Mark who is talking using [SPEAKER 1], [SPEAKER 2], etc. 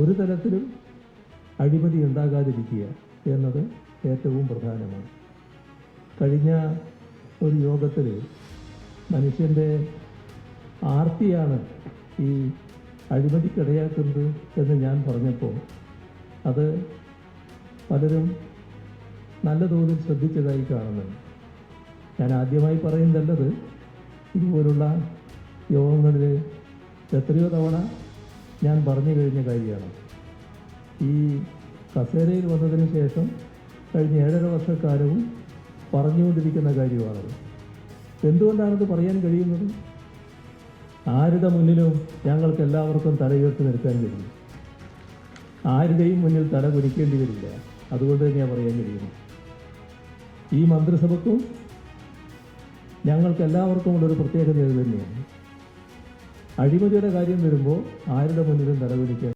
[SPEAKER 1] ഒരു തരത്തിലും അഴിമതി ഉണ്ടാകാതിരിക്കുക എന്നത് ഏറ്റവും പ്രധാനമാണ്. കഴിഞ്ഞ ഒരു യോഗത്തിൽ മനുഷ്യൻ്റെ ആർത്തിയാണ് ഈ അഴിമതിക്കിടയാക്കുന്നത് എന്ന് ഞാൻ പറഞ്ഞപ്പോൾ അത് പലരും നല്ല തോതിൽ ശ്രദ്ധിച്ചതായി കാണുന്നുണ്ട്. ഞാൻ ആദ്യമായി പറയുന്നതല്ലത്, ഇതുപോലുള്ള യോഗങ്ങളിൽ എത്രയോ തവണ ഞാൻ പറഞ്ഞു കഴിഞ്ഞ കാര്യമാണ്. ഈ കസേരയിൽ വന്നതിന് ശേഷം കഴിഞ്ഞ 7.5 വർഷക്കാലവും പറഞ്ഞുകൊണ്ടിരിക്കുന്ന കാര്യമാണത്. എന്തുകൊണ്ടാണത് പറയാൻ കഴിയുന്നത്? ആരുടെ മുന്നിലും ഞങ്ങൾക്ക് എല്ലാവർക്കും തലയുയർത്തി നിൽക്കാൻ കഴിയും. ആരുടെയും മുന്നിൽ തല കുനിക്കേണ്ടി വരില്ല. അതുകൊണ്ട് തന്നെയാണ് പറയാൻ കഴിയുന്നത്. ഈ മന്ത്രിസഭയ്ക്കും ഞങ്ങൾക്ക് എല്ലാവർക്കും ഉള്ളൊരു പ്രത്യേകത ഇത് തന്നെയാണ്. അഴിമതിയുടെ കാര്യം വരുമ്പോൾ ആരുടെ മുന്നിലും തല കുനിക്കാൻ